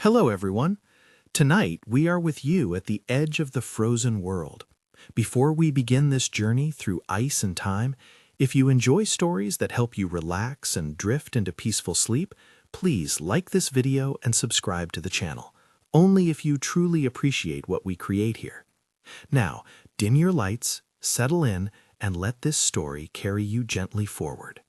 Hello, everyone. Tonight, we are with you at the edge of the frozen world. Before we begin this journey through ice and time, if you enjoy stories that help you relax and drift into peaceful sleep, please like this video and subscribe to the channel. Only if you truly appreciate what we create here. Now, dim your lights, settle in, and let this story carry you gently forward.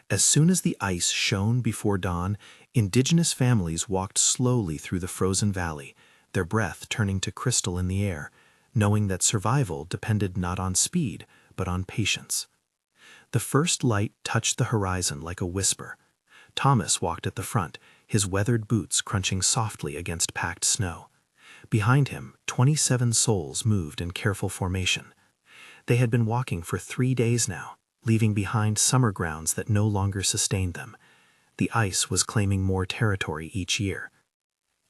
As soon as the ice shone before dawn, Indigenous families walked slowly through the frozen valley, their breath turning to crystal in the air, knowing that survival depended not on speed, but on patience. The first light touched the horizon like a whisper. Thomas walked at the front, his weathered boots crunching softly against packed snow. Behind him, 27 souls moved in careful formation. They had been walking for 3 days now, leaving behind summer grounds that no longer sustained them. The ice was claiming more territory each year.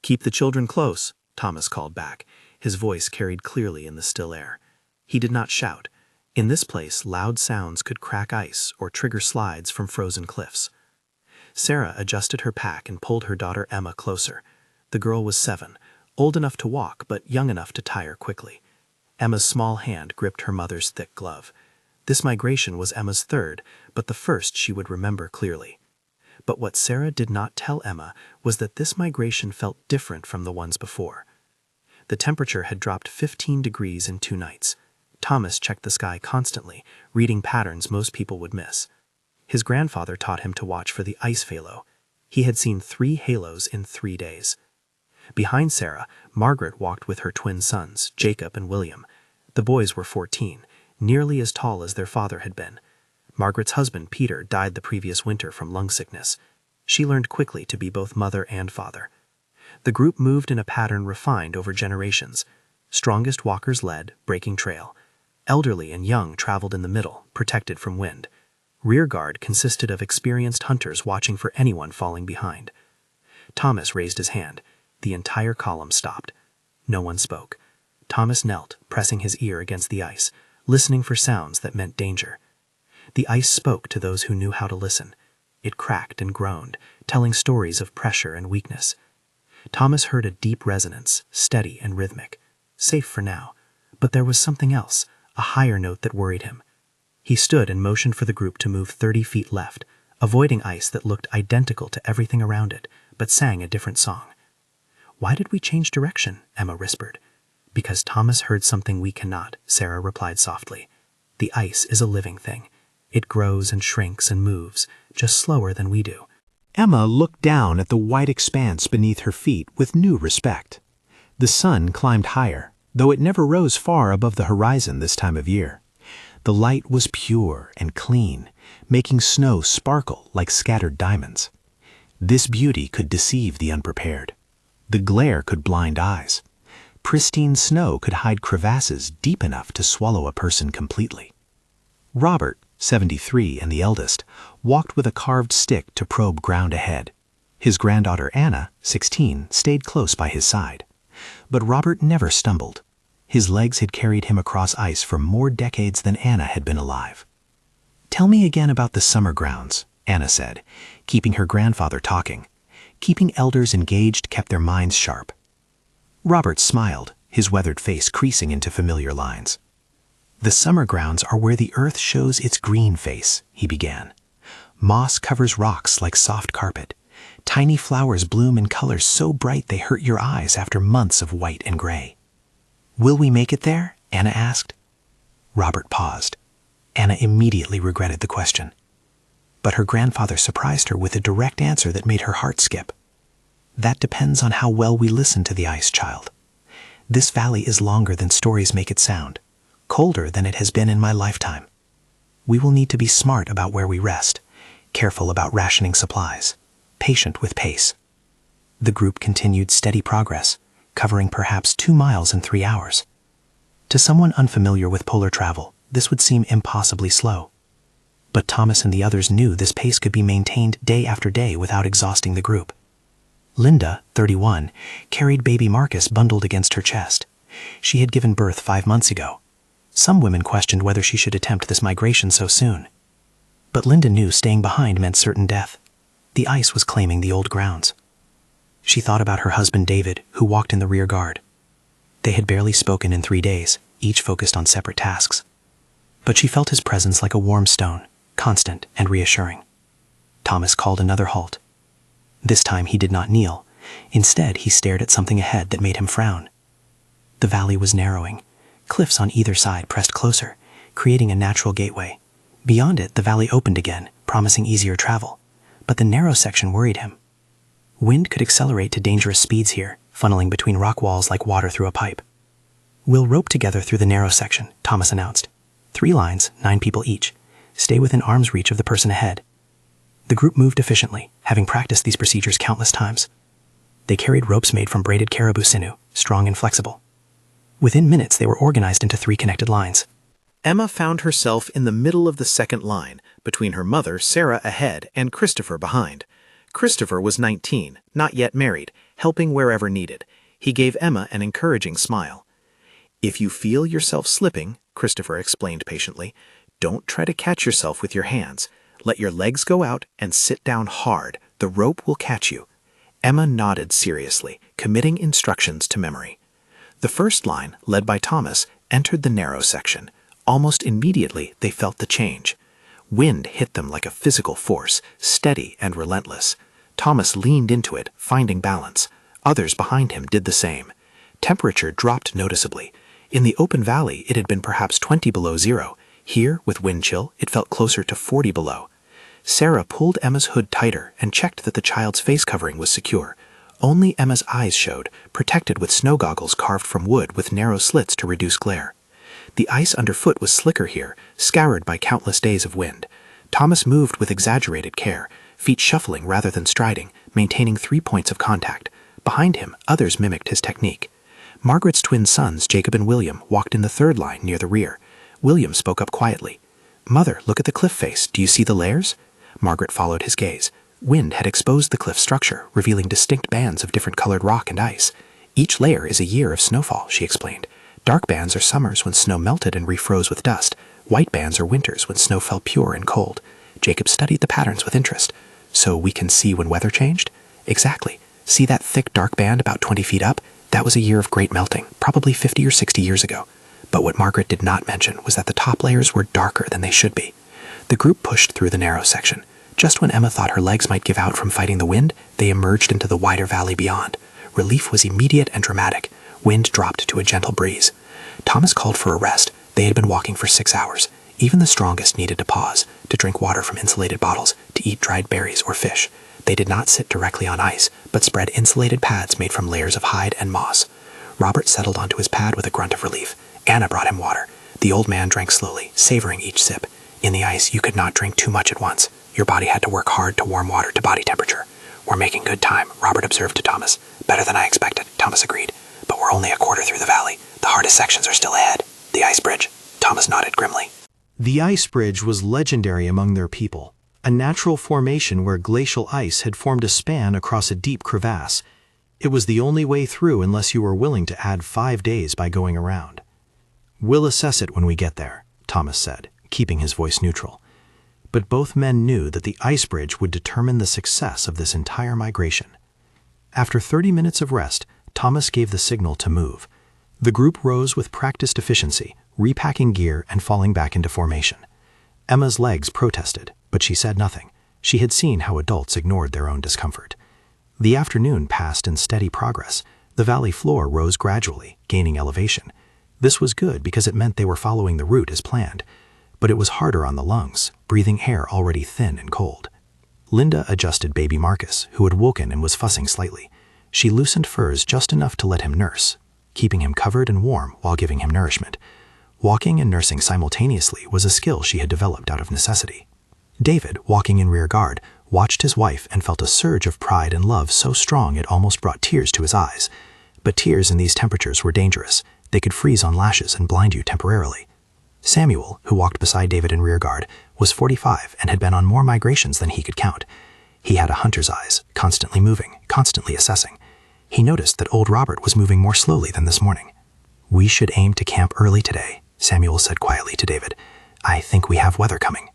"Keep the children close," Thomas called back. His voice carried clearly in the still air. He did not shout. In this place, loud sounds could crack ice or trigger slides from frozen cliffs. Sarah adjusted her pack and pulled her daughter Emma closer. The girl was 7, old enough to walk but young enough to tire quickly. Emma's small hand gripped her mother's thick glove. This migration was Emma's 3rd, but the first she would remember clearly. But what Sarah did not tell Emma was that this migration felt different from the ones before. The temperature had dropped 15 degrees in 2 nights. Thomas checked the sky constantly, reading patterns most people would miss. His grandfather taught him to watch for the ice halo. He had seen 3 halos in 3 days. Behind Sarah, Margaret walked with her twin sons, Jacob and William. The boys were 14, nearly as tall as their father had been. Margaret's husband, Peter, died the previous winter from lung sickness. She learned quickly to be both mother and father. The group moved in a pattern refined over generations. Strongest walkers led, breaking trail. Elderly and young traveled in the middle, protected from wind. Rear guard consisted of experienced hunters watching for anyone falling behind. Thomas raised his hand. The entire column stopped. No one spoke. Thomas knelt, pressing his ear against the ice, listening for sounds that meant danger. The ice spoke to those who knew how to listen. It cracked and groaned, telling stories of pressure and weakness. Thomas heard a deep resonance, steady and rhythmic. Safe for now. But there was something else, a higher note that worried him. He stood and motioned for the group to move 30 feet left, avoiding ice that looked identical to everything around it, but sang a different song. "Why did we change direction?" Emma whispered. "Because Thomas heard something we cannot," Sarah replied softly. "The ice is a living thing. It grows and shrinks and moves, just slower than we do." Emma looked down at the white expanse beneath her feet with new respect. The sun climbed higher, though it never rose far above the horizon this time of year. The light was pure and clean, making snow sparkle like scattered diamonds. This beauty could deceive the unprepared. The glare could blind eyes. Pristine snow could hide crevasses deep enough to swallow a person completely. Robert, 73 and the eldest, walked with a carved stick to probe ground ahead. His granddaughter Anna, 16, stayed close by his side. But Robert never stumbled. His legs had carried him across ice for more decades than Anna had been alive. "Tell me again about the summer grounds," Anna said, keeping her grandfather talking. Keeping elders engaged kept their minds sharp. Robert smiled, his weathered face creasing into familiar lines. "The summer grounds are where the earth shows its green face," he began. "Moss covers rocks like soft carpet. Tiny flowers bloom in colors so bright they hurt your eyes after months of white and gray." "Will we make it there?" Anna asked. Robert paused. Anna immediately regretted the question. But her grandfather surprised her with a direct answer that made her heart skip. "That depends on how well we listen to the ice, child. This valley is longer than stories make it sound, colder than it has been in my lifetime. We will need to be smart about where we rest, careful about rationing supplies, patient with pace." The group continued steady progress, covering perhaps 2 miles in 3 hours. To someone unfamiliar with polar travel, this would seem impossibly slow. But Thomas and the others knew this pace could be maintained day after day without exhausting the group. Linda, 31, carried baby Marcus bundled against her chest. She had given birth 5 months ago. Some women questioned whether she should attempt this migration so soon. But Linda knew staying behind meant certain death. The ice was claiming the old grounds. She thought about her husband David, who walked in the rear guard. They had barely spoken in 3 days, each focused on separate tasks. But she felt his presence like a warm stone, constant and reassuring. Thomas called another halt. This time he did not kneel. Instead, he stared at something ahead that made him frown. The valley was narrowing. Cliffs on either side pressed closer, creating a natural gateway. Beyond it, the valley opened again, promising easier travel. But the narrow section worried him. Wind could accelerate to dangerous speeds here, funneling between rock walls like water through a pipe. "We'll rope together through the narrow section," Thomas announced. 3 lines, 9 people each. Stay within arm's reach of the person ahead. The group moved efficiently, having practiced these procedures countless times. They carried ropes made from braided caribou sinew, strong and flexible. Within minutes, they were organized into 3 connected lines. Emma found herself in the middle of the second line, between her mother, Sarah, ahead, and Christopher behind. Christopher was 19, not yet married, helping wherever needed. He gave Emma an encouraging smile. "If you feel yourself slipping," Christopher explained patiently, "don't try to catch yourself with your hands. Let your legs go out and sit down hard. The rope will catch you." Emma nodded seriously, committing instructions to memory. The first line, led by Thomas, entered the narrow section. Almost immediately, they felt the change. Wind hit them like a physical force, steady and relentless. Thomas leaned into it, finding balance. Others behind him did the same. Temperature dropped noticeably. In the open valley, it had been perhaps 20 below zero. Here, with wind chill, it felt closer to 40 below. Sarah pulled Emma's hood tighter and checked that the child's face covering was secure. Only Emma's eyes showed, protected with snow goggles carved from wood with narrow slits to reduce glare. The ice underfoot was slicker here, scoured by countless days of wind. Thomas moved with exaggerated care, feet shuffling rather than striding, maintaining 3 points of contact. Behind him, others mimicked his technique. Margaret's twin sons, Jacob and William, walked in the third line near the rear. William spoke up quietly. "Mother, look at the cliff face. Do you see the layers?" Margaret followed his gaze. Wind had exposed the cliff structure, revealing distinct bands of different colored rock and ice. "Each layer is a year of snowfall," she explained. "Dark bands are summers when snow melted and refroze with dust. White bands are winters when snow fell pure and cold." Jacob studied the patterns with interest. "So we can see when weather changed?" "Exactly. See that thick dark band about 20 feet up? That was a year of great melting, probably 50 or 60 years ago." But what Margaret did not mention was that the top layers were darker than they should be. The group pushed through the narrow section. Just when Emma thought her legs might give out from fighting the wind, they emerged into the wider valley beyond. Relief was immediate and dramatic. Wind dropped to a gentle breeze. Thomas called for a rest. They had been walking for 6 hours. Even the strongest needed to pause, to drink water from insulated bottles, to eat dried berries or fish. They did not sit directly on ice, but spread insulated pads made from layers of hide and moss. Robert settled onto his pad with a grunt of relief. Anna brought him water. The old man drank slowly, savoring each sip. In the ice, you could not drink too much at once. Your body had to work hard to warm water to body temperature. "We're making good time," Robert observed to Thomas. "Better than I expected," Thomas agreed. "But we're only a quarter through the valley. The hardest sections are still ahead." "The ice bridge," Thomas nodded grimly. The ice bridge was legendary among their people, a natural formation where glacial ice had formed a span across a deep crevasse. It was the only way through unless you were willing to add 5 days by going around. "We'll assess it when we get there," Thomas said, keeping his voice neutral. But both men knew that the ice bridge would determine the success of this entire migration. After 30 minutes of rest, Thomas gave the signal to move. The group rose with practiced efficiency, repacking gear and falling back into formation. Emma's legs protested, but she said nothing. She had seen how adults ignored their own discomfort. The afternoon passed in steady progress. The valley floor rose gradually, gaining elevation. This was good because it meant they were following the route as planned. But it was harder on the lungs, breathing air already thin and cold. Linda adjusted baby Marcus, who had woken and was fussing slightly. She loosened furs just enough to let him nurse, keeping him covered and warm while giving him nourishment. Walking and nursing simultaneously was a skill she had developed out of necessity. David, walking in rear guard, watched his wife and felt a surge of pride and love so strong it almost brought tears to his eyes. But tears in these temperatures were dangerous. They could freeze on lashes and blind you temporarily. Samuel, who walked beside David in rear guard, was 45 and had been on more migrations than he could count. He had a hunter's eyes, constantly moving, constantly assessing. He noticed that old Robert was moving more slowly than this morning. "We should aim to camp early today," Samuel said quietly to David. "I think we have weather coming."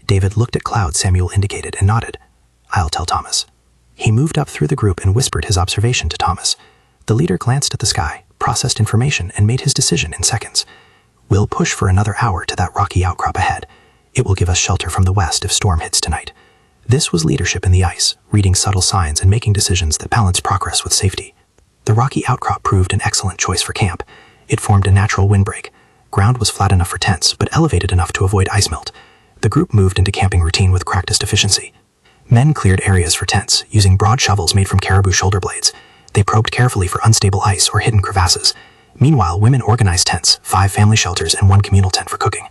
David looked at clouds Samuel indicated and nodded. "I'll tell Thomas." He moved up through the group and whispered his observation to Thomas. The leader glanced at the sky, processed information, and made his decision in seconds. We'll push for another hour to that rocky outcrop ahead. It will give us shelter from the west if storm hits tonight. This was leadership in the ice, reading subtle signs and making decisions that balance progress with safety. The rocky outcrop proved an excellent choice for camp. It formed a natural windbreak. Ground was flat enough for tents, but elevated enough to avoid ice melt. The group moved into camping routine with practiced efficiency. Men cleared areas for tents, using broad shovels made from caribou shoulder blades. They probed carefully for unstable ice or hidden crevasses. Meanwhile, women organized tents, 5 family shelters and 1 communal tent for cooking.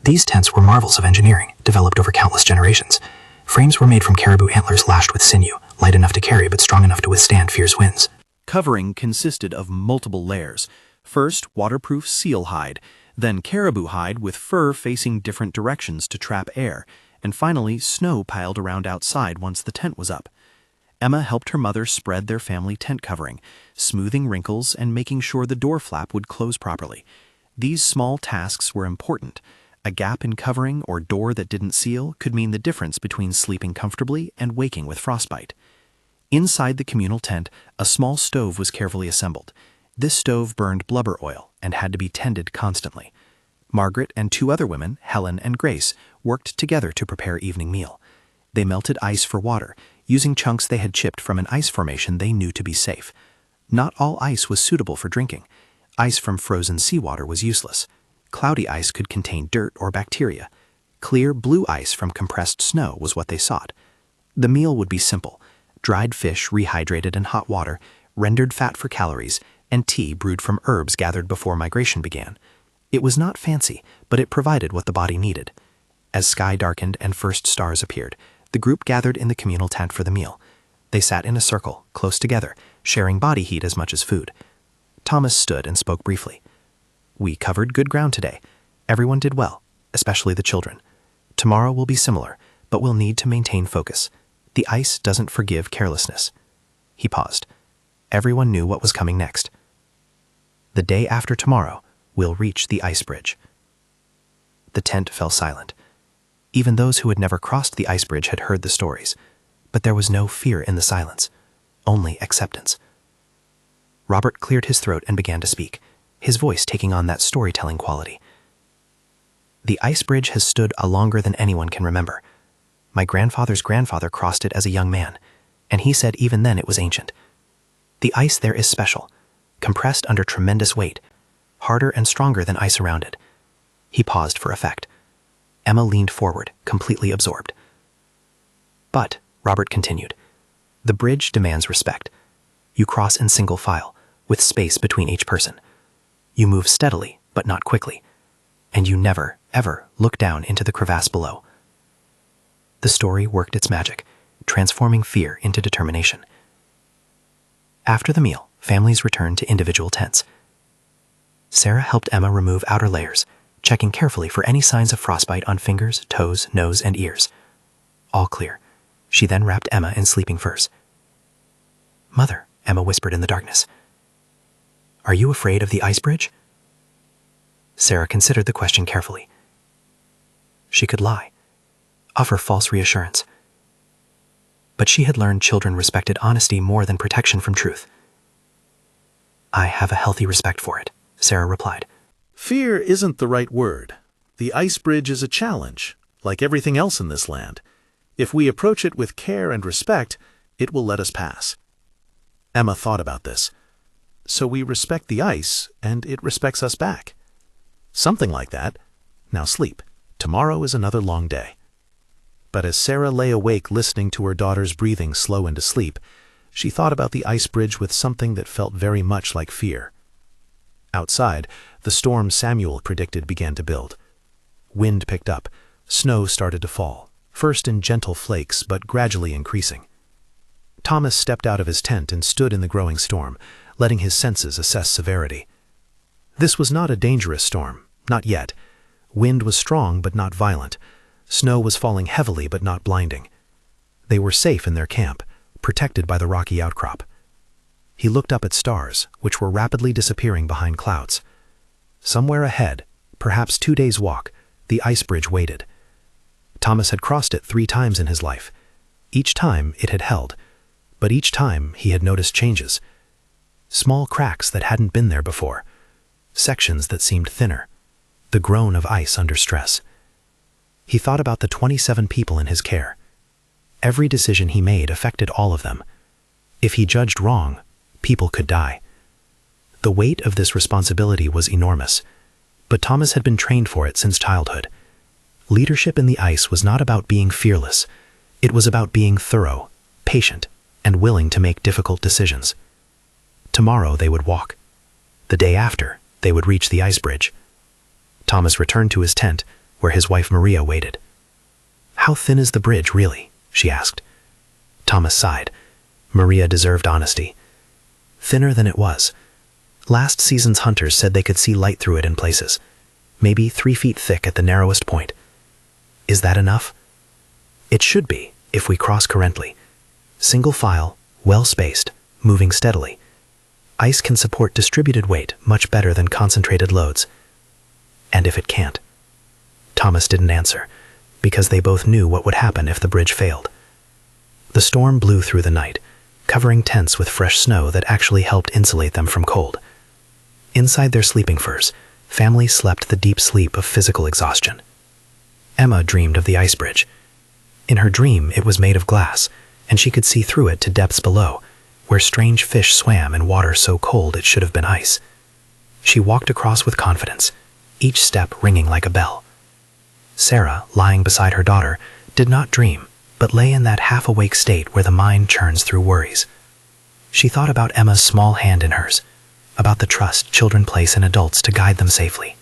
These tents were marvels of engineering, developed over countless generations. Frames were made from caribou antlers lashed with sinew, light enough to carry but strong enough to withstand fierce winds. Covering consisted of multiple layers. First, waterproof seal hide, then caribou hide with fur facing different directions to trap air, and finally snow piled around outside once the tent was up. Emma helped her mother spread their family tent covering, smoothing wrinkles and making sure the door flap would close properly. These small tasks were important. A gap in covering or door that didn't seal could mean the difference between sleeping comfortably and waking with frostbite. Inside the communal tent, a small stove was carefully assembled. This stove burned blubber oil and had to be tended constantly. Margaret and 2 other women, Helen and Grace, worked together to prepare evening meal. They melted ice for water, using chunks they had chipped from an ice formation they knew to be safe. Not all ice was suitable for drinking. Ice from frozen seawater was useless. Cloudy ice could contain dirt or bacteria. Clear blue ice from compressed snow was what they sought. The meal would be simple: dried fish rehydrated in hot water, rendered fat for calories, and tea brewed from herbs gathered before migration began. It was not fancy, but it provided what the body needed. As sky darkened and first stars appeared, the group gathered in the communal tent for the meal. They sat in a circle, close together, sharing body heat as much as food. Thomas stood and spoke briefly. "We covered good ground today. Everyone did well, especially the children. Tomorrow will be similar, but we'll need to maintain focus. The ice doesn't forgive carelessness." He paused. Everyone knew what was coming next. "The day after tomorrow, we'll reach the ice bridge." The tent fell silent. Even those who had never crossed the ice bridge had heard the stories, but there was no fear in the silence, only acceptance. Robert cleared his throat and began to speak, his voice taking on that storytelling quality. "The ice bridge has stood longer than anyone can remember. My grandfather's grandfather crossed it as a young man, and he said even then it was ancient. The ice there is special, compressed under tremendous weight, harder and stronger than ice around it." He paused for effect. Emma leaned forward, completely absorbed. "But," Robert continued, "the bridge demands respect. You cross in single file, with space between each person. You move steadily, but not quickly. And you never, ever look down into the crevasse below." The story worked its magic, transforming fear into determination. After the meal, families returned to individual tents. Sarah helped Emma remove outer layers, checking carefully for any signs of frostbite on fingers, toes, nose, and ears. All clear. She then wrapped Emma in sleeping furs. "Mother," Emma whispered in the darkness, "are you afraid of the ice bridge?" Sarah considered the question carefully. She could lie, offer false reassurance. But she had learned children respected honesty more than protection from truth. "I have a healthy respect for it," Sarah replied. Fear isn't the right word. The ice bridge is a challenge, like everything else in this land. If we approach it with care and respect, it will let us pass. Emma thought about this. So we respect the ice, and it respects us back. Something like that. Now sleep. Tomorrow is another long day. But as Sarah lay awake listening to her daughter's breathing slow into sleep, she thought about the ice bridge with something that felt very much like fear. Outside, the storm Samuel predicted began to build. Wind picked up. Snow started to fall, first in gentle flakes, but gradually increasing. Thomas stepped out of his tent and stood in the growing storm, letting his senses assess severity. This was not a dangerous storm, not yet. Wind was strong but not violent. Snow was falling heavily but not blinding. They were safe in their camp, protected by the rocky outcrop. He looked up at stars, which were rapidly disappearing behind clouds. Somewhere ahead, perhaps 2 days' walk, the ice bridge waited. Thomas had crossed it 3 times in his life. Each time it had held. but each time he had noticed changes. Small cracks that hadn't been there before, sections that seemed thinner, the groan of ice under stress. He thought about the 27 people in his care. Every decision he made affected all of them. If he judged wrong, people could die. The weight of this responsibility was enormous, but Thomas had been trained for it since childhood. Leadership in the ice was not about being fearless. It was about being thorough, patient, and willing to make difficult decisions. Tomorrow they would walk. The day after, they would reach the ice bridge. Thomas returned to his tent, where his wife Maria waited. "How thin is the bridge, really?" she asked. Thomas sighed. Maria deserved honesty. Thinner than it was. Last season's hunters said they could see light through it in places, maybe 3 feet thick at the narrowest point. Is that enough? It should be, if we cross currently. Single file, well-spaced, moving steadily. Ice can support distributed weight much better than concentrated loads. And if it can't? Thomas didn't answer, because they both knew what would happen if the bridge failed. The storm blew through the night, covering tents with fresh snow that actually helped insulate them from cold. Inside their sleeping furs, families slept the deep sleep of physical exhaustion. Emma dreamed of the ice bridge. In her dream, it was made of glass, and she could see through it to depths below, where strange fish swam in water so cold it should have been ice. She walked across with confidence, each step ringing like a bell. Sarah, lying beside her daughter, did not dream, but lay in that half-awake state where the mind churns through worries. She thought about Emma's small hand in hers, about the trust children place in adults to guide them safely.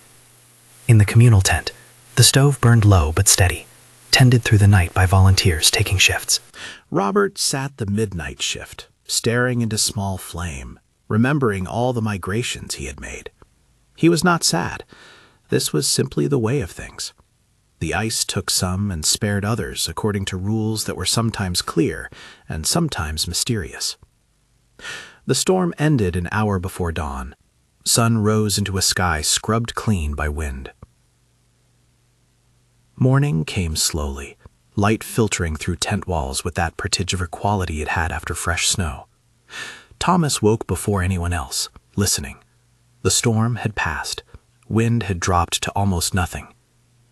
In the communal tent, the stove burned low but steady, tended through the night by volunteers taking shifts. Robert sat the midnight shift, staring into small flame, remembering all the migrations he had made. He was not sad. This was simply the way of things. The ice took some and spared others according to rules that were sometimes clear and sometimes mysterious. The storm ended an hour before dawn. Sun rose into a sky scrubbed clean by wind. Morning came slowly, light filtering through tent walls with that particular quality it had after fresh snow. Thomas woke before anyone else, listening. The storm had passed. Wind had dropped to almost nothing.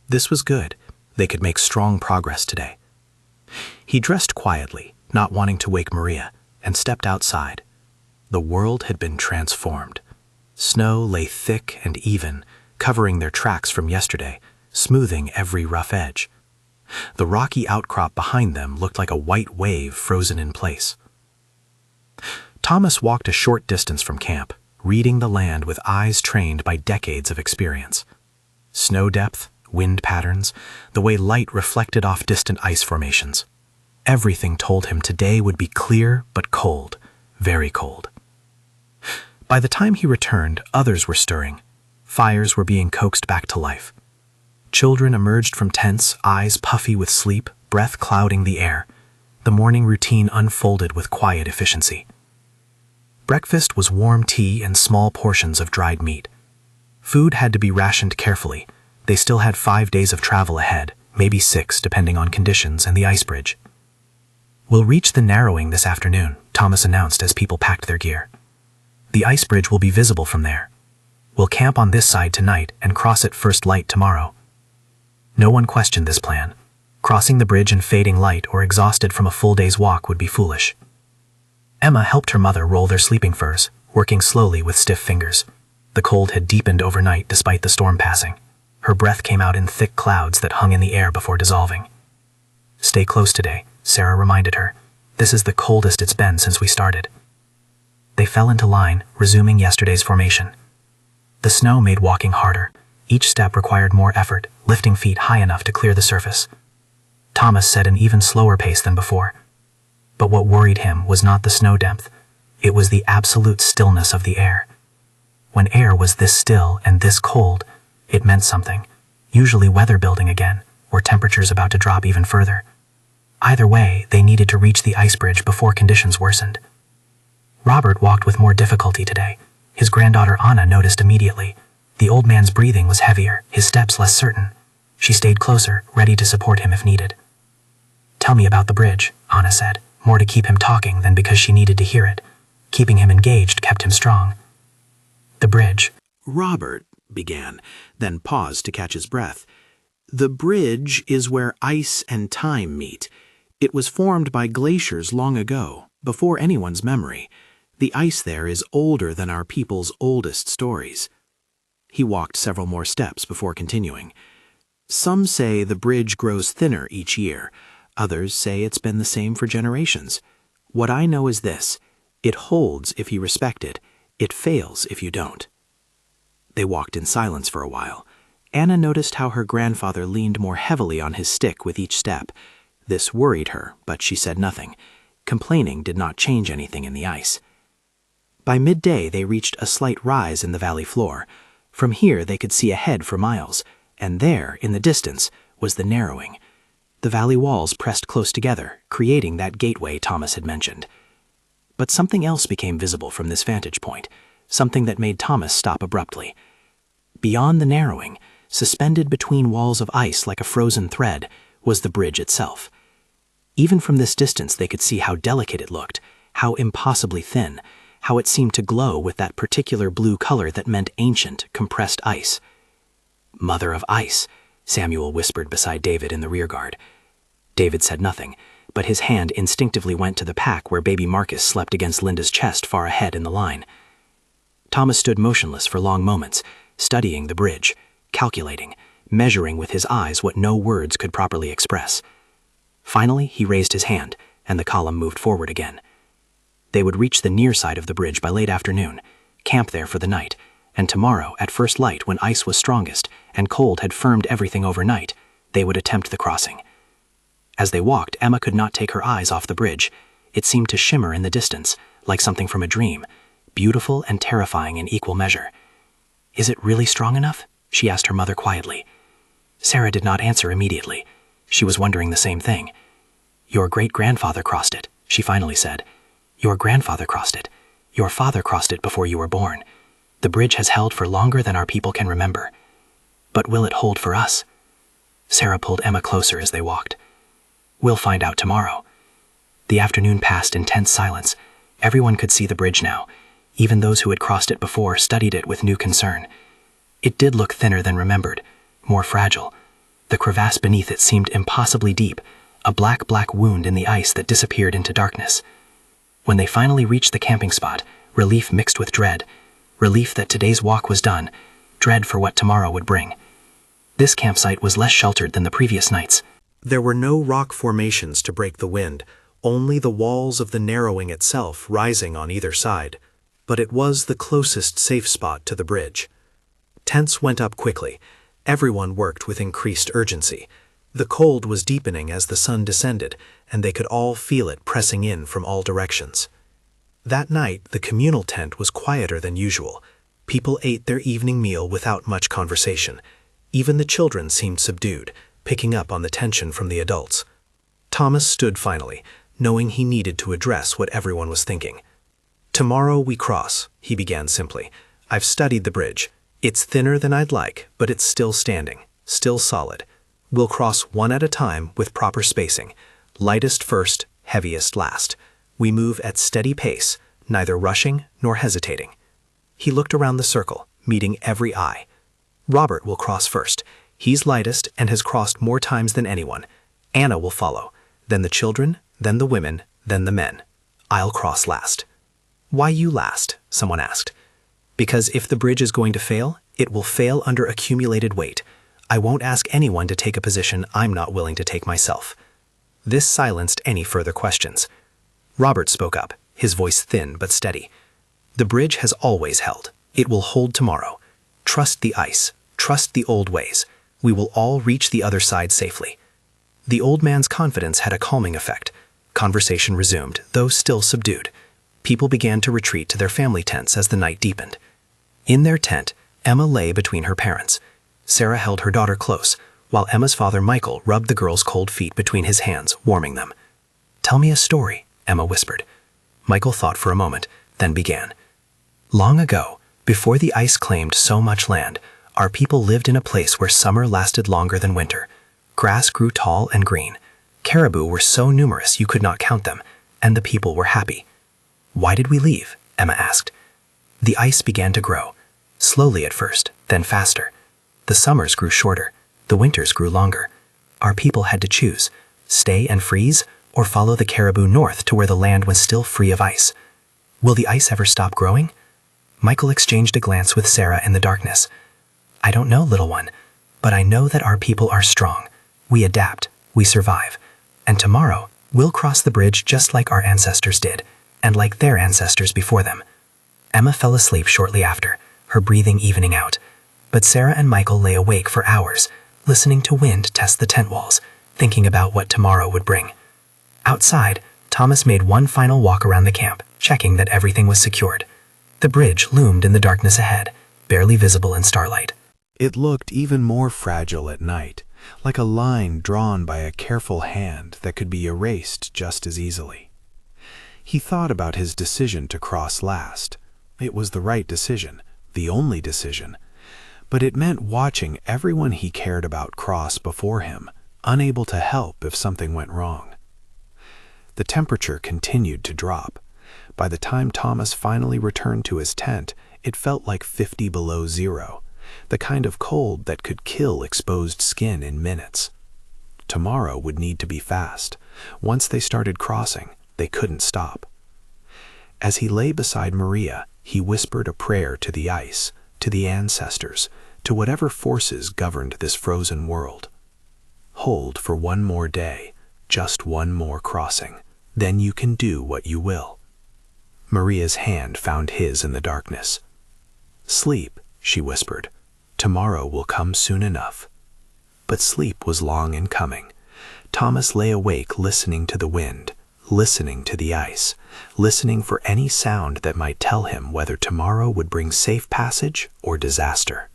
This was good. They could make strong progress today. He dressed quietly, not wanting to wake Maria, and stepped outside. The world had been transformed. Snow lay thick and even, covering their tracks from yesterday, smoothing every rough edge. The rocky outcrop behind them looked like a white wave frozen in place. Thomas walked a short distance from camp, reading the land with eyes trained by decades of experience. Snow depth, wind patterns, the way light reflected off distant ice formations. Everything told him today would be clear but cold, very cold. By the time he returned, others were stirring. Fires were being coaxed back to life. Children emerged from tents, eyes puffy with sleep, breath clouding the air. The morning routine unfolded with quiet efficiency. Breakfast was warm tea and small portions of dried meat. Food had to be rationed carefully. They still had 5 days of travel ahead, maybe 6 depending on conditions and the ice bridge. "We'll reach the narrowing this afternoon," Thomas announced as people packed their gear. "The ice bridge will be visible from there. We'll camp on this side tonight and cross at first light tomorrow." No one questioned this plan. Crossing the bridge in fading light or exhausted from a full day's walk would be foolish. Emma helped her mother roll their sleeping furs, working slowly with stiff fingers. The cold had deepened overnight despite the storm passing. Her breath came out in thick clouds that hung in the air before dissolving. "Stay close today," Sarah reminded her. "This is the coldest it's been since we started." They fell into line, resuming yesterday's formation. The snow made walking harder. Each step required more effort, lifting feet high enough to clear the surface. Thomas set an even slower pace than before. But what worried him was not the snow depth. It was the absolute stillness of the air. When air was this still and this cold, it meant something, usually weather building again, or temperatures about to drop even further. Either way, they needed to reach the ice bridge before conditions worsened. Robert walked with more difficulty today. His granddaughter Anna noticed immediately. The old man's breathing was heavier, his steps less certain. She stayed closer, ready to support him if needed. "Tell me about the bridge," Anna said, more to keep him talking than because she needed to hear it. Keeping him engaged kept him strong. The bridge. Robert began, then paused to catch his breath. The bridge is where ice and time meet. It was formed by glaciers long ago, before anyone's memory. The ice there is older than our people's oldest stories. He walked several more steps before continuing. Some say the bridge grows thinner each year. Others say it's been the same for generations. What I know is this: it holds if you respect it. It fails if you don't. They walked in silence for a while. Anna noticed how her grandfather leaned more heavily on his stick with each step. This worried her, but she said nothing. Complaining did not change anything in the ice. By midday, they reached a slight rise in the valley floor. From here, they could see ahead for miles, and there, in the distance, was the narrowing. The valley walls pressed close together, creating that gateway Thomas had mentioned. But something else became visible from this vantage point, something that made Thomas stop abruptly. Beyond the narrowing, suspended between walls of ice like a frozen thread, was the bridge itself. Even from this distance they could see how delicate it looked, how impossibly thin, how it seemed to glow with that particular blue color that meant ancient, compressed ice. "Mother of ice," Samuel whispered beside David in the rearguard. David said nothing, but his hand instinctively went to the pack where baby Marcus slept against Linda's chest far ahead in the line. Thomas stood motionless for long moments, studying the bridge, calculating, measuring with his eyes what no words could properly express. Finally, he raised his hand, and the column moved forward again. They would reach the near side of the bridge by late afternoon, camp there for the night, and tomorrow, at first light when ice was strongest and cold had firmed everything overnight, they would attempt the crossing. As they walked, Emma could not take her eyes off the bridge. It seemed to shimmer in the distance, like something from a dream, beautiful and terrifying in equal measure. "Is it really strong enough?" she asked her mother quietly. Sarah did not answer immediately. She was wondering the same thing. "Your great-grandfather crossed it," she finally said. "Your grandfather crossed it. Your father crossed it before you were born. The bridge has held for longer than our people can remember. But will it hold for us?" Sarah pulled Emma closer as they walked. "We'll find out tomorrow." The afternoon passed in tense silence. Everyone could see the bridge now. Even those who had crossed it before studied it with new concern. It did look thinner than remembered, more fragile. The crevasse beneath it seemed impossibly deep, a black wound in the ice that disappeared into darkness. When they finally reached the camping spot, relief mixed with dread. Relief that today's walk was done, dread for what tomorrow would bring. This campsite was less sheltered than the previous nights. There were no rock formations to break the wind, only the walls of the narrowing itself rising on either side. But it was the closest safe spot to the bridge. Tents went up quickly. Everyone worked with increased urgency. The cold was deepening as the sun descended, and they could all feel it pressing in from all directions. That night, the communal tent was quieter than usual. People ate their evening meal without much conversation. Even the children seemed subdued, picking up on the tension from the adults. Thomas stood finally, knowing he needed to address what everyone was thinking. "Tomorrow we cross," he began simply. "I've studied the bridge. It's thinner than I'd like, but it's still standing, still solid. We'll cross one at a time with proper spacing. Lightest first, heaviest last. We move at steady pace, neither rushing nor hesitating." He looked around the circle, meeting every eye. "Robert will cross first. He's lightest and has crossed more times than anyone. Anna will follow, then the children, then the women, then the men. I'll cross last." "Why you last?" someone asked. "Because if the bridge is going to fail, it will fail under accumulated weight. I won't ask anyone to take a position I'm not willing to take myself." This silenced any further questions. Robert spoke up, his voice thin but steady. "The bridge has always held. It will hold tomorrow. Trust the ice. Trust the old ways. We will all reach the other side safely." The old man's confidence had a calming effect. Conversation resumed, though still subdued. People began to retreat to their family tents as the night deepened. In their tent, Emma lay between her parents. Sarah held her daughter close, while Emma's father Michael rubbed the girl's cold feet between his hands, warming them. "Tell me a story," Emma whispered. Michael thought for a moment, then began. "Long ago, before the ice claimed so much land, our people lived in a place where summer lasted longer than winter. Grass grew tall and green. Caribou were so numerous you could not count them. and the people were happy. "Why did we leave?" Emma asked. The ice began to grow, slowly at first, then faster. The summers grew shorter, the winters grew longer. Our people had to choose, stay and freeze, or follow the caribou north to where the land was still free of ice. "Will the ice ever stop growing?" Michael exchanged a glance with Sarah in the darkness. "I don't know, little one, but I know that our people are strong. We adapt, we survive, and tomorrow we'll cross the bridge just like our ancestors did, and like their ancestors before them." Emma fell asleep shortly after, her breathing evening out, but Sarah and Michael lay awake for hours, listening to wind test the tent walls, thinking about what tomorrow would bring. Outside, Thomas made one final walk around the camp, checking that everything was secured. The bridge loomed in the darkness ahead, barely visible in starlight. It looked even more fragile at night, like a line drawn by a careful hand that could be erased just as easily. He thought about his decision to cross last. It was the right decision, the only decision, but it meant watching everyone he cared about cross before him, unable to help if something went wrong. The temperature continued to drop. By the time Thomas finally returned to his tent, it felt like 50 below zero, the kind of cold that could kill exposed skin in minutes. Tomorrow would need to be fast. Once they started crossing, they couldn't stop. As he lay beside Maria, he whispered a prayer to the ice, to the ancestors, to whatever forces governed this frozen world. "Hold for one more day, just one more crossing. Then you can do what you will." Maria's hand found his in the darkness. "Sleep," she whispered. "Tomorrow will come soon enough." But sleep was long in coming. Thomas lay awake listening to the wind, listening to the ice, listening for any sound that might tell him whether tomorrow would bring safe passage or disaster.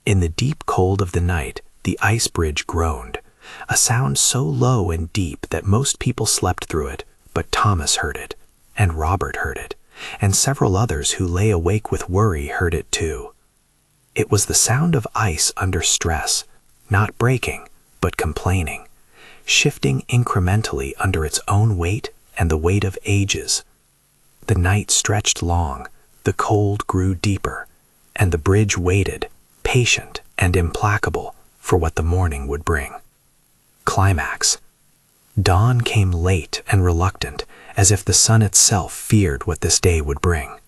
In the deep cold of the night, the ice bridge groaned, a sound so low and deep that most people slept through it, but Thomas heard it, and Robert heard it, and several others who lay awake with worry heard it too. It was the sound of ice under stress, not breaking, but complaining, shifting incrementally under its own weight and the weight of ages. The night stretched long, the cold grew deeper, and the bridge waited, patient and implacable, for what the morning would bring. Climax. Dawn came late and reluctant, as if the sun itself feared what this day would bring.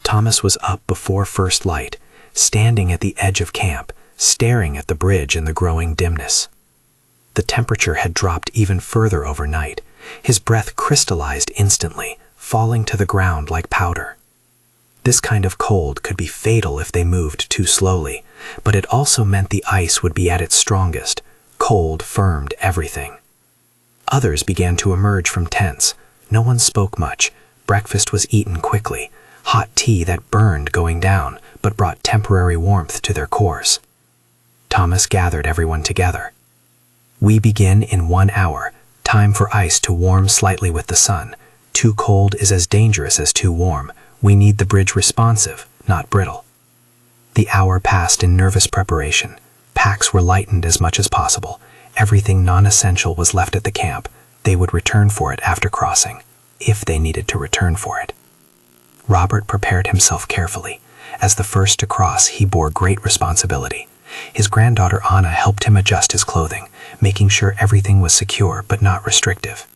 Thomas was up before first light, standing at the edge of camp, staring at the bridge in the growing dimness. The temperature had dropped even further overnight. His breath crystallized instantly, falling to the ground like powder. This kind of cold could be fatal if they moved too slowly, but it also meant the ice would be at its strongest. Cold firmed everything. Others began to emerge from tents. No one spoke much. Breakfast was eaten quickly, hot tea that burned going down, but brought temporary warmth to their cores. Thomas gathered everyone together. "We begin in 1 hour. Time for ice to warm slightly with the sun. Too cold is as dangerous as too warm. We need the bridge responsive, not brittle." The hour passed in nervous preparation. Packs were lightened as much as possible. Everything non-essential was left at the camp. They would return for it after crossing, if they needed to return for it. Robert prepared himself carefully. As the first to cross, he bore great responsibility. His granddaughter Anna helped him adjust his clothing, making sure everything was secure but not restrictive.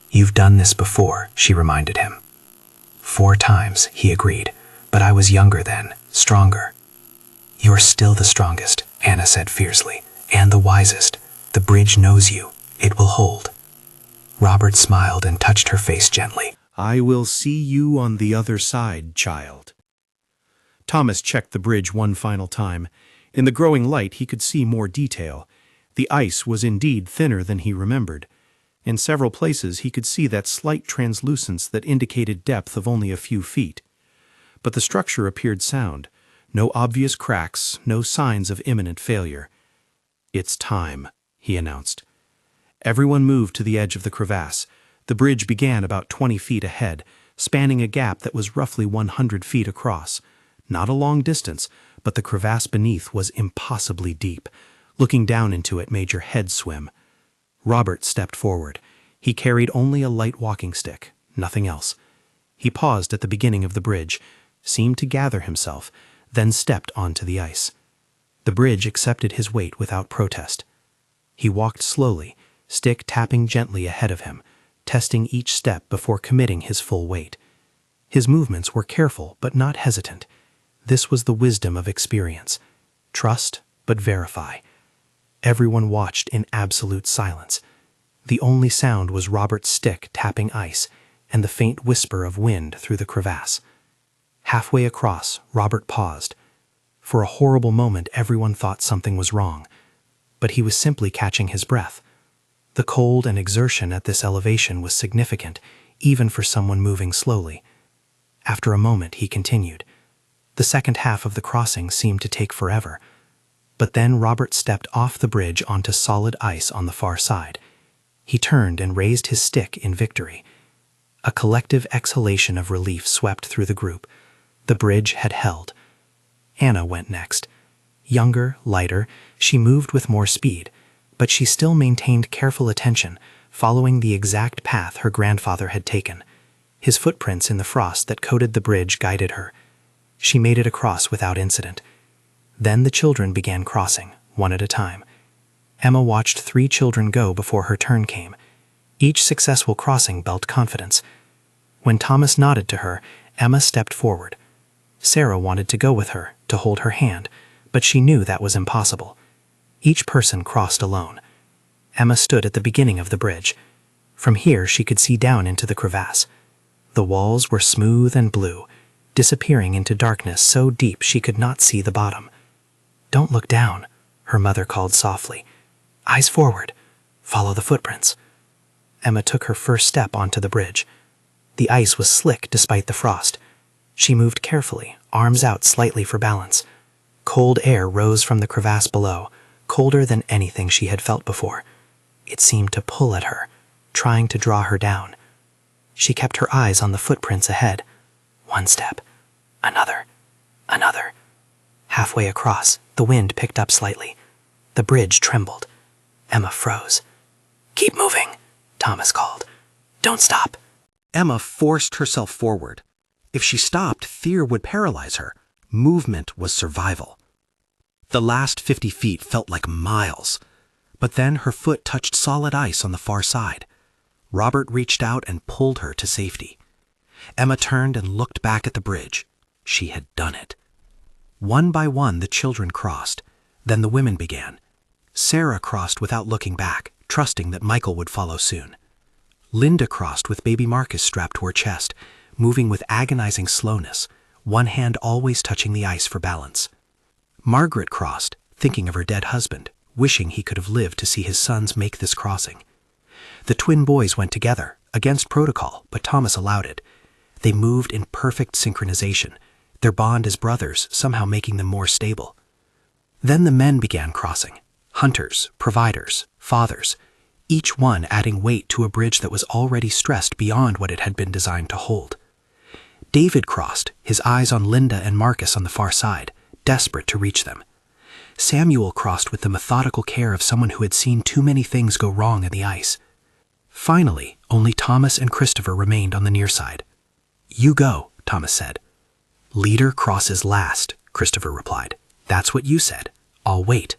"You've done this before," she reminded him. 4 times, he agreed, "but I was younger then, stronger." "You're still the strongest," Anna said fiercely, "and the wisest. The bridge knows you. It will hold." Robert smiled and touched her face gently. "I will see you on the other side, child." Thomas checked the bridge one final time. In the growing light, he could see more detail. The ice was indeed thinner than he remembered. In several places, he could see that slight translucence that indicated depth of only a few feet. But the structure appeared sound. No obvious cracks, no signs of imminent failure. "It's time," he announced. Everyone moved to the edge of the crevasse. The bridge began about 20 feet ahead, spanning a gap that was roughly 100 feet across. Not a long distance, but the crevasse beneath was impossibly deep. Looking down into it made your head swim. Robert stepped forward. He carried only a light walking stick, nothing else. He paused at the beginning of the bridge, seemed to gather himself, then stepped onto the ice. The bridge accepted his weight without protest. He walked slowly, stick tapping gently ahead of him, testing each step before committing his full weight. His movements were careful but not hesitant. This was the wisdom of experience. Trust but verify. Everyone watched in absolute silence. The only sound was Robert's stick tapping ice and the faint whisper of wind through the crevasse. Halfway across, Robert paused. For a horrible moment, everyone thought something was wrong, but he was simply catching his breath. The cold and exertion at this elevation was significant, even for someone moving slowly. After a moment, he continued. The second half of the crossing seemed to take forever. But then Robert stepped off the bridge onto solid ice on the far side. He turned and raised his stick in victory. A collective exhalation of relief swept through the group. The bridge had held. Anna went next. Younger, lighter, she moved with more speed, but she still maintained careful attention, following the exact path her grandfather had taken. His footprints in the frost that coated the bridge guided her. She made it across without incident. Then the children began crossing, one at a time. Emma watched 3 children go before her turn came. Each successful crossing built confidence. When Thomas nodded to her, Emma stepped forward. Sarah wanted to go with her, to hold her hand, but she knew that was impossible. Each person crossed alone. Emma stood at the beginning of the bridge. From here she could see down into the crevasse. The walls were smooth and blue, disappearing into darkness so deep she could not see the bottom. "Don't look down," her mother called softly. "Eyes forward. Follow the footprints." Emma took her first step onto the bridge. The ice was slick despite the frost. She moved carefully, arms out slightly for balance. Cold air rose from the crevasse below, colder than anything she had felt before. It seemed to pull at her, trying to draw her down. She kept her eyes on the footprints ahead. One step, another, another. Halfway across, the wind picked up slightly. The bridge trembled. Emma froze. "Keep moving," Thomas called. "Don't stop." Emma forced herself forward. If she stopped, fear would paralyze her. Movement was survival. The last 50 feet felt like miles, but then her foot touched solid ice on the far side. Robert reached out and pulled her to safety. Emma turned and looked back at the bridge. She had done it. One by one, the children crossed. Then the women began. Sarah crossed without looking back, trusting that Michael would follow soon. Linda crossed with baby Marcus strapped to her chest, moving with agonizing slowness, one hand always touching the ice for balance. Margaret crossed, thinking of her dead husband, wishing he could have lived to see his sons make this crossing. The twin boys went together, against protocol, but Thomas allowed it. They moved in perfect synchronization, their bond as brothers somehow making them more stable. Then the men began crossing, hunters, providers, fathers, each one adding weight to a bridge that was already stressed beyond what it had been designed to hold. David crossed, his eyes on Linda and Marcus on the far side, desperate to reach them. Samuel crossed with the methodical care of someone who had seen too many things go wrong in the ice. Finally, only Thomas and Christopher remained on the near side. "You go," Thomas said. "Leader crosses last," Christopher replied. "That's what you said. I'll wait."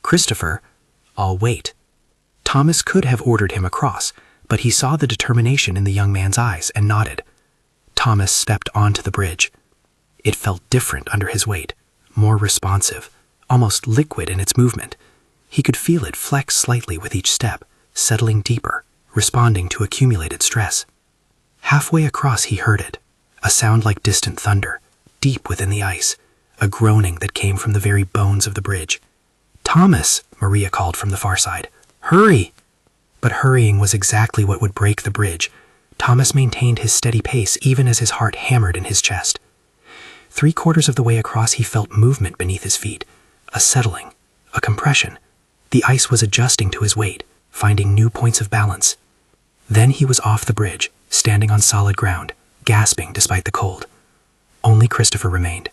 "Christopher, I'll wait." Thomas could have ordered him across, but he saw the determination in the young man's eyes and nodded. Thomas stepped onto the bridge. It felt different under his weight, more responsive, almost liquid in its movement. He could feel it flex slightly with each step, settling deeper, responding to accumulated stress. Halfway across he heard it, a sound like distant thunder, deep within the ice, a groaning that came from the very bones of the bridge. "Thomas," Maria called from the far side. "Hurry!" But hurrying was exactly what would break the bridge. Thomas maintained his steady pace even as his heart hammered in his chest. 3/4 of the way across he felt movement beneath his feet, a settling, a compression. The ice was adjusting to his weight, finding new points of balance. Then he was off the bridge, standing on solid ground, gasping despite the cold. Only Christopher remained.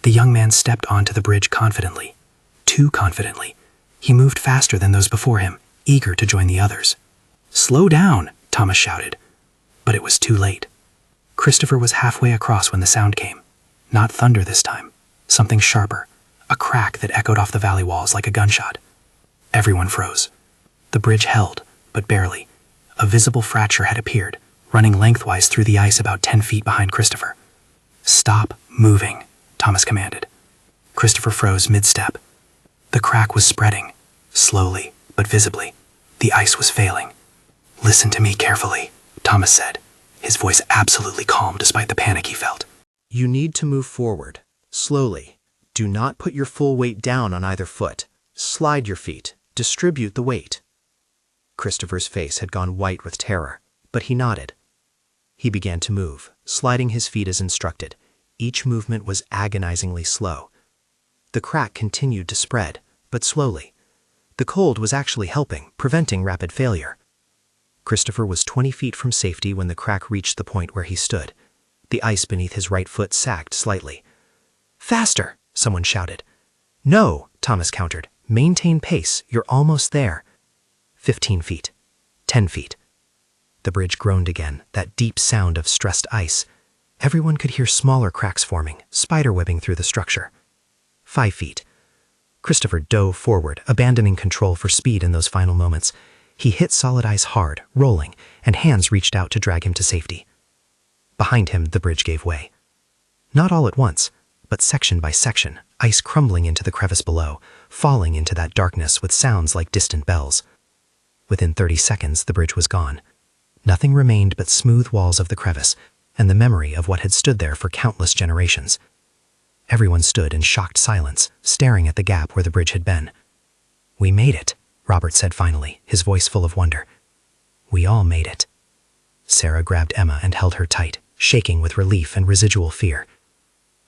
The young man stepped onto the bridge confidently, too confidently. He moved faster than those before him, eager to join the others. "Slow down," Thomas shouted. But it was too late. Christopher was halfway across when the sound came. Not thunder this time. Something sharper. A crack that echoed off the valley walls like a gunshot. Everyone froze. The bridge held, but barely. A visible fracture had appeared, running lengthwise through the ice about 10 feet behind Christopher. "Stop moving," Thomas commanded. Christopher froze mid-step. The crack was spreading, slowly but visibly. The ice was failing. "Listen to me carefully," Thomas said, his voice absolutely calm despite the panic he felt. You need to move forward, slowly. Do not put your full weight down on either foot. Slide your feet. Distribute the weight. Christopher's face had gone white with terror, but he nodded. He began to move, sliding his feet as instructed. Each movement was agonizingly slow. The crack continued to spread, but slowly. The cold was actually helping, preventing rapid failure. Christopher was 20 feet from safety when the crack reached the point where he stood. The ice beneath his right foot sagged slightly. "Faster!" someone shouted. "No," Thomas countered. "Maintain pace. You're almost there." 15 feet. 10 feet. The bridge groaned again, that deep sound of stressed ice. Everyone could hear smaller cracks forming, spiderwebbing through the structure. 5 feet. Christopher dove forward, abandoning control for speed in those final moments. He hit solid ice hard, rolling, and hands reached out to drag him to safety. Behind him, the bridge gave way. Not all at once, but section by section, ice crumbling into the crevice below, falling into that darkness with sounds like distant bells. Within 30 seconds, the bridge was gone. Nothing remained but smooth walls of the crevice and the memory of what had stood there for countless generations. Everyone stood in shocked silence, staring at the gap where the bridge had been. "We made it," Robert said finally, his voice full of wonder. "We all made it." Sarah grabbed Emma and held her tight, shaking with relief and residual fear.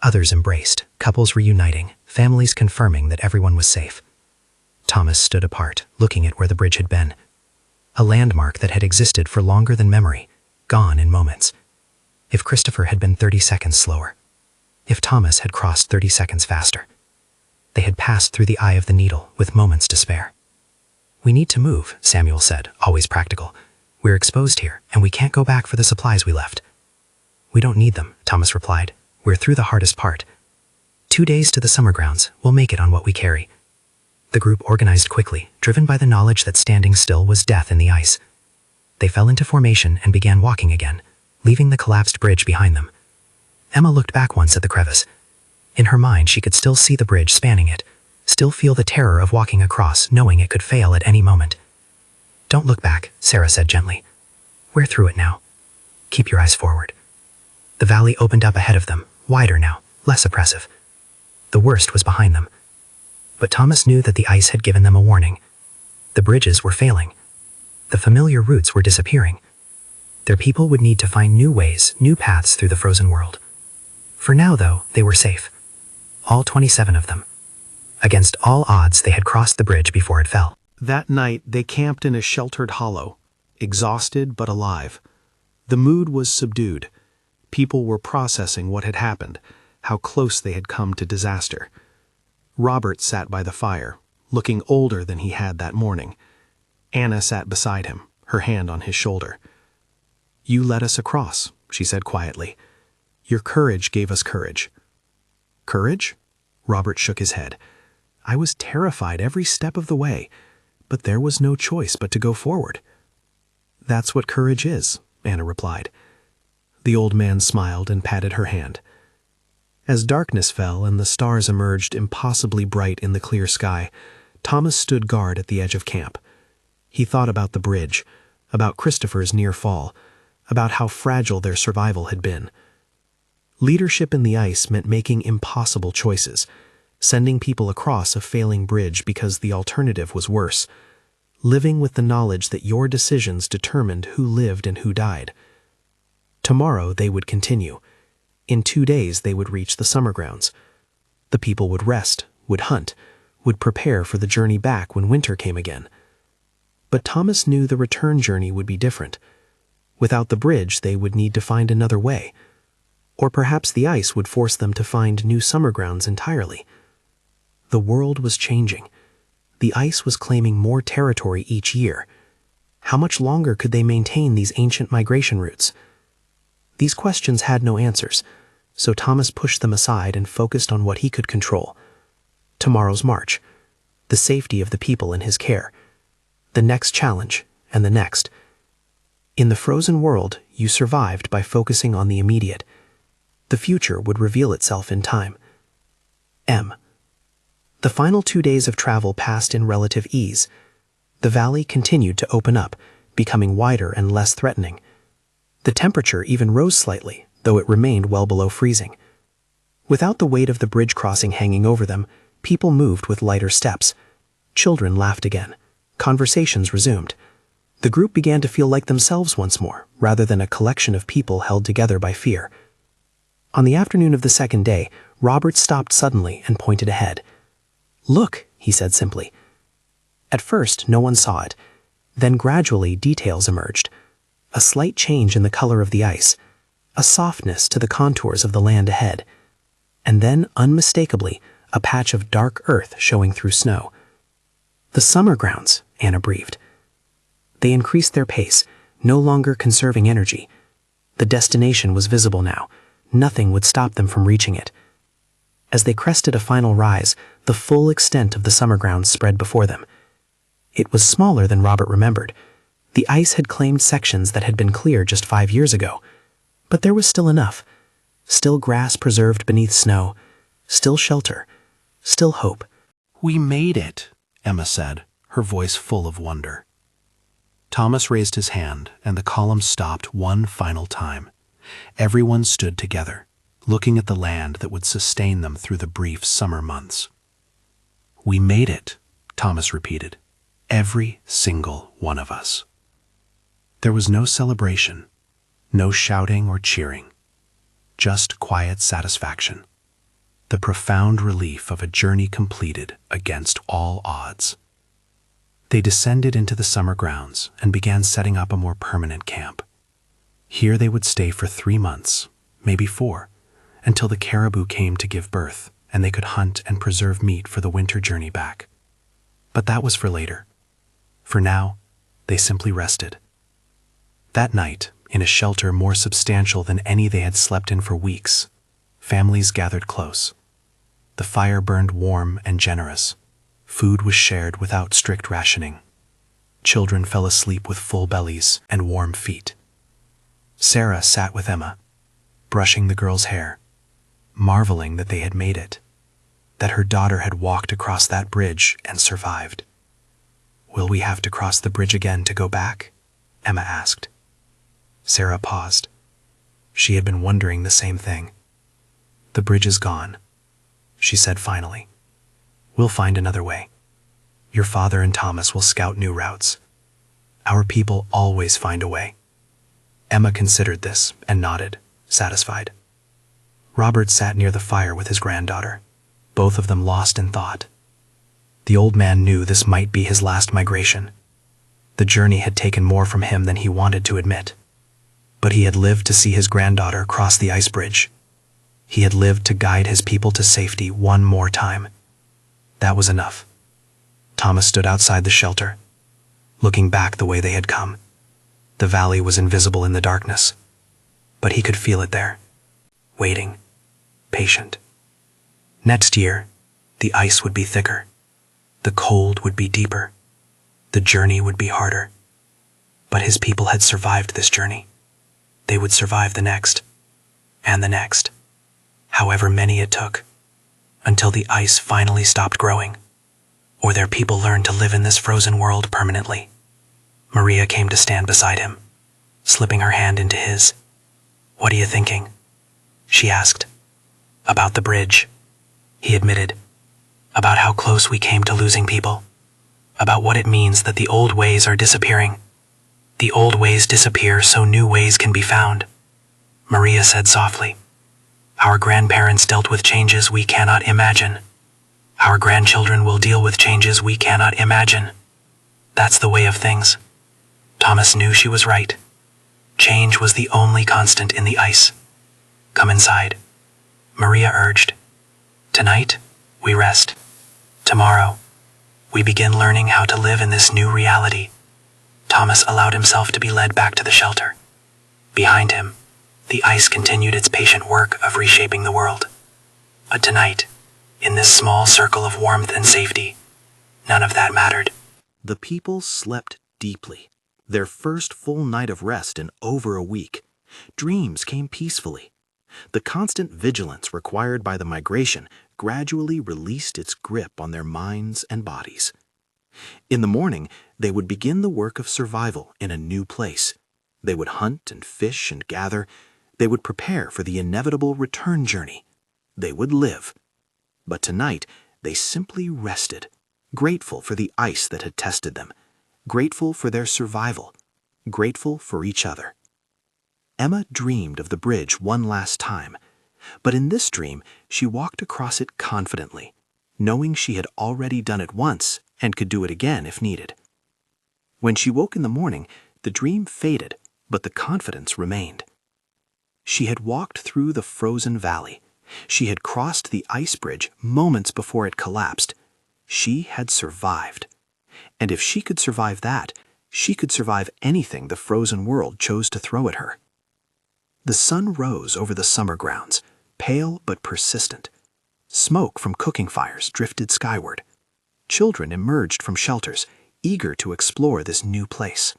Others embraced, couples reuniting, families confirming that everyone was safe. Thomas stood apart, looking at where the bridge had been. A landmark that had existed for longer than memory, gone in moments. If Christopher had been 30 seconds slower. If Thomas had crossed 30 seconds faster. They had passed through the eye of the needle, with moments to spare. "We need to move," Samuel said, always practical. "We're exposed here, and we can't go back for the supplies we left." "We don't need them," Thomas replied. "We're through the hardest part. 2 days to the summer grounds. We'll make it on what we carry." The group organized quickly, driven by the knowledge that standing still was death in the ice. They fell into formation and began walking again, leaving the collapsed bridge behind them. Emma looked back once at the crevice. In her mind, she could still see the bridge spanning it, still feel the terror of walking across, knowing it could fail at any moment. "Don't look back," Sarah said gently. "We're through it now. Keep your eyes forward." The valley opened up ahead of them, wider now, less oppressive. The worst was behind them. But Thomas knew that the ice had given them a warning. The bridges were failing. The familiar routes were disappearing. Their people would need to find new ways, new paths through the frozen world. For now, though, they were safe. All 27 of them. Against all odds, they had crossed the bridge before it fell. That night, they camped in a sheltered hollow, exhausted but alive. The mood was subdued. People were processing what had happened, how close they had come to disaster. Robert sat by the fire, looking older than he had that morning. Anna sat beside him, her hand on his shoulder. "You led us across," she said quietly. "Your courage gave us courage." "Courage?" Robert shook his head. "I was terrified every step of the way, but there was no choice but to go forward." "That's what courage is," Anna replied. The old man smiled and patted her hand. As darkness fell and the stars emerged impossibly bright in the clear sky, Thomas stood guard at the edge of camp. He thought about the bridge, about Christopher's near fall, about how fragile their survival had been. Leadership in the ice meant making impossible choices, sending people across a failing bridge because the alternative was worse, living with the knowledge that your decisions determined who lived and who died. Tomorrow they would continue. In 2 days they would reach the summer grounds. The people would rest, would hunt, would prepare for the journey back when winter came again. But Thomas knew the return journey would be different. Without the bridge, they would need to find another way. Or perhaps the ice would force them to find new summer grounds entirely. The world was changing. The ice was claiming more territory each year. How much longer could they maintain these ancient migration routes? These questions had no answers, so Thomas pushed them aside and focused on what he could control. Tomorrow's march, the safety of the people in his care, the next challenge, and the next. In the frozen world, you survived by focusing on the immediate. The future would reveal itself in time. M. The final 2 days of travel passed in relative ease. The valley continued to open up, becoming wider and less threatening. The temperature even rose slightly, though it remained well below freezing. Without the weight of the bridge crossing hanging over them, people moved with lighter steps. Children laughed again. Conversations resumed. The group began to feel like themselves once more, rather than a collection of people held together by fear. On the afternoon of the second day, Robert stopped suddenly and pointed ahead. "Look," he said simply. At first, no one saw it. Then gradually details emerged. A slight change in the color of the ice, a softness to the contours of the land ahead, and then, unmistakably, a patch of dark earth showing through snow. "The summer grounds," Anna breathed. They increased their pace, no longer conserving energy. The destination was visible now. Nothing would stop them from reaching it. As they crested a final rise, the full extent of the summer grounds spread before them. It was smaller than Robert remembered. The ice had claimed sections that had been cleared just 5 years ago. But there was still enough. Still grass preserved beneath snow. Still shelter. Still hope. "We made it," Emma said, her voice full of wonder. Thomas raised his hand, and the column stopped one final time. Everyone stood together, looking at the land that would sustain them through the brief summer months. "We made it," Thomas repeated. "Every single one of us." There was no celebration, no shouting or cheering, just quiet satisfaction, the profound relief of a journey completed against all odds. They descended into the summer grounds and began setting up a more permanent camp. Here they would stay for 3 months, maybe 4, until the caribou came to give birth and they could hunt and preserve meat for the winter journey back. But that was for later. For now, they simply rested. That night, in a shelter more substantial than any they had slept in for weeks, families gathered close. The fire burned warm and generous. Food was shared without strict rationing. Children fell asleep with full bellies and warm feet. Sarah sat with Emma, brushing the girl's hair, marveling that they had made it, that her daughter had walked across that bridge and survived. "Will we have to cross the bridge again to go back?" Emma asked. Sarah paused. She had been wondering the same thing. "The bridge is gone," she said finally. "We'll find another way. Your father and Thomas will scout new routes. Our people always find a way." Emma considered this and nodded, satisfied. Robert sat near the fire with his granddaughter, both of them lost in thought. The old man knew this might be his last migration. The journey had taken more from him than he wanted to admit. But he had lived to see his granddaughter cross the ice bridge. He had lived to guide his people to safety one more time. That was enough. Thomas stood outside the shelter, looking back the way they had come. The valley was invisible in the darkness, but he could feel it there, waiting, patient. Next year, the ice would be thicker. The cold would be deeper. The journey would be harder. But his people had survived this journey. They would survive the next, and the next, however many it took, until the ice finally stopped growing, or their people learned to live in this frozen world permanently. Maria came to stand beside him, slipping her hand into his. "What are you thinking?" she asked. "About the bridge," he admitted. "About how close we came to losing people. About what it means that the old ways are disappearing. The old ways disappear so new ways can be found." Maria said softly, "Our grandparents dealt with changes we cannot imagine. Our grandchildren will deal with changes we cannot imagine. That's the way of things." Thomas knew she was right. Change was the only constant in the ice. "Come inside," Maria urged. "Tonight, we rest. Tomorrow, we begin learning how to live in this new reality. Thomas allowed himself to be led back to the shelter. Behind him, the ice continued its patient work of reshaping the world. But tonight, in this small circle of warmth and safety, none of that mattered. The people slept deeply, their first full night of rest in over a week. Dreams came peacefully. The constant vigilance required by the migration gradually released its grip on their minds and bodies. In the morning, they would begin the work of survival in a new place. They would hunt and fish and gather. They would prepare for the inevitable return journey. They would live. But tonight, they simply rested, grateful for the ice that had tested them, grateful for their survival, grateful for each other. Emma dreamed of the bridge one last time, but in this dream, she walked across it confidently, knowing she had already done it once and could do it again if needed. When she woke in the morning, the dream faded, but the confidence remained. She had walked through the frozen valley. She had crossed the ice bridge moments before it collapsed. She had survived. And if she could survive that, she could survive anything the frozen world chose to throw at her. The sun rose over the summer grounds, pale but persistent. Smoke from cooking fires drifted skyward. Children emerged from shelters, eager to explore this new place.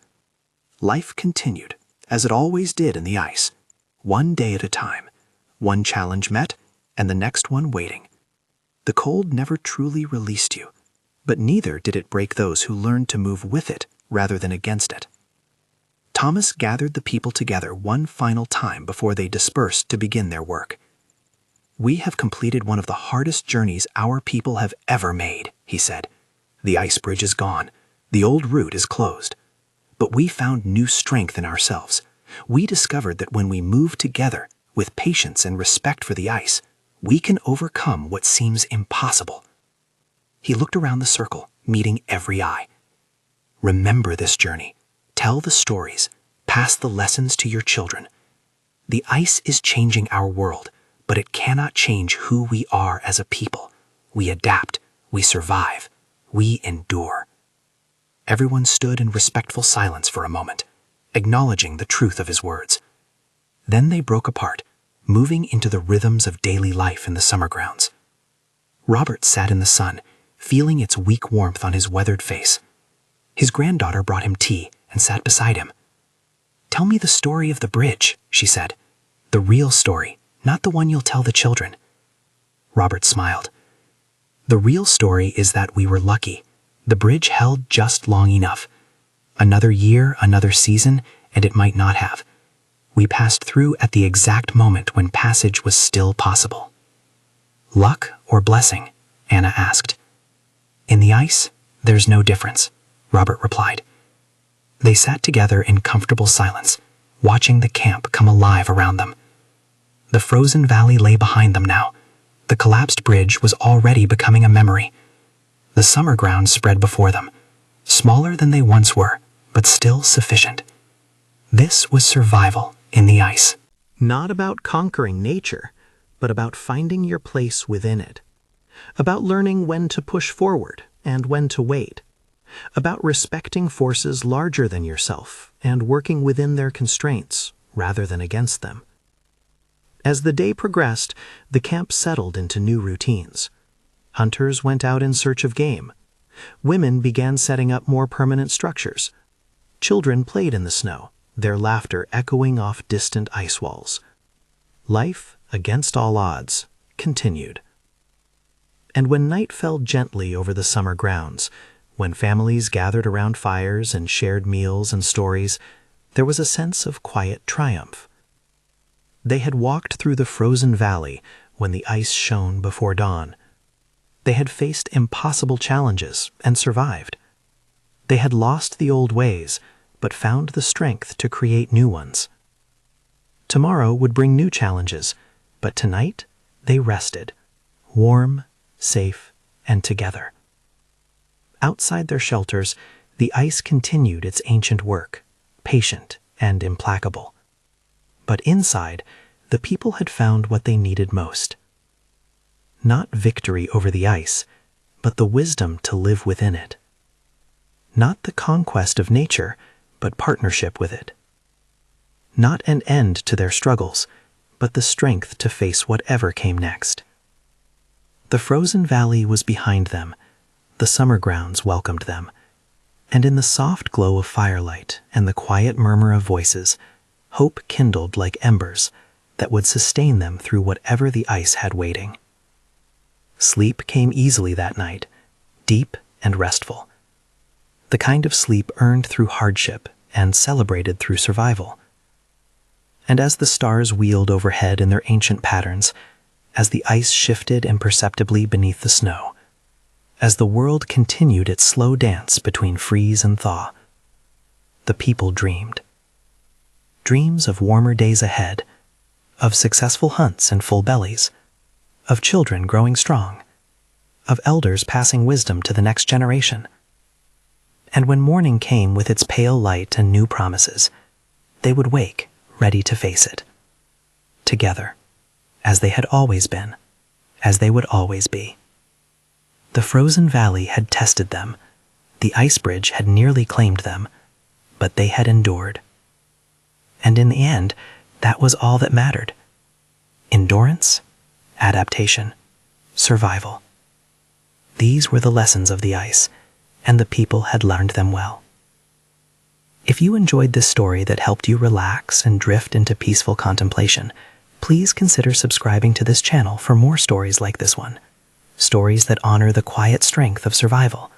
Life continued, as it always did in the ice, one day at a time, one challenge met, and the next one waiting. The cold never truly released you, but neither did it break those who learned to move with it rather than against it. Thomas gathered the people together one final time before they dispersed to begin their work. "We have completed one of the hardest journeys our people have ever made," he said. "The ice bridge is gone. The old route is closed. But we found new strength in ourselves. We discovered that when we move together, with patience and respect for the ice, we can overcome what seems impossible." He looked around the circle, meeting every eye. "Remember this journey. Tell the stories. Pass the lessons to your children. The ice is changing our world, but it cannot change who we are as a people. We adapt. We survive. We endure." Everyone stood in respectful silence for a moment, acknowledging the truth of his words. Then they broke apart, moving into the rhythms of daily life in the summer grounds. Robert sat in the sun, feeling its weak warmth on his weathered face. His granddaughter brought him tea and sat beside him. "Tell me the story of the bridge," she said. "The real story, not the one you'll tell the children." Robert smiled. "The real story is that we were lucky. The bridge held just long enough. Another year, another season, and it might not have. We passed through at the exact moment when passage was still possible." "Luck or blessing?" Anna asked. "In the ice, there's no difference," Robert replied. They sat together in comfortable silence, watching the camp come alive around them. The frozen valley lay behind them now. The collapsed bridge was already becoming a memory. The summer grounds spread before them, smaller than they once were, but still sufficient. This was survival in the ice. Not about conquering nature, but about finding your place within it. About learning when to push forward and when to wait. About respecting forces larger than yourself and working within their constraints rather than against them. As the day progressed, the camp settled into new routines. Hunters went out in search of game. Women began setting up more permanent structures. Children played in the snow, their laughter echoing off distant ice walls. Life, against all odds, continued. And when night fell gently over the summer grounds, when families gathered around fires and shared meals and stories, there was a sense of quiet triumph. They had walked through the frozen valley when the ice shone before dawn. They had faced impossible challenges and survived. They had lost the old ways, but found the strength to create new ones. Tomorrow would bring new challenges, but tonight they rested, warm, safe, and together. Outside their shelters, the ice continued its ancient work, patient and implacable. But inside, the people had found what they needed most. Not victory over the ice, but the wisdom to live within it. Not the conquest of nature, but partnership with it. Not an end to their struggles, but the strength to face whatever came next. The frozen valley was behind them, the summer grounds welcomed them, and in the soft glow of firelight and the quiet murmur of voices, hope kindled like embers that would sustain them through whatever the ice had waiting. Sleep came easily that night, deep and restful. The kind of sleep earned through hardship and celebrated through survival. And as the stars wheeled overhead in their ancient patterns, as the ice shifted imperceptibly beneath the snow, as the world continued its slow dance between freeze and thaw, the people dreamed. Dreams of warmer days ahead, of successful hunts and full bellies, of children growing strong, of elders passing wisdom to the next generation. And when morning came with its pale light and new promises, they would wake, ready to face it. Together, as they had always been, as they would always be. The frozen valley had tested them, the ice bridge had nearly claimed them, but they had endured. And in the end, that was all that mattered. Endurance, adaptation, survival. These were the lessons of the ice, and the people had learned them well. If you enjoyed this story that helped you relax and drift into peaceful contemplation, please consider subscribing to this channel for more stories like this one. Stories that honor the quiet strength of survival,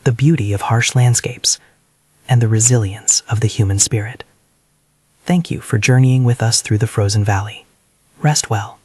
the beauty of harsh landscapes, and the resilience of the human spirit. Thank you for journeying with us through the frozen valley. Rest well.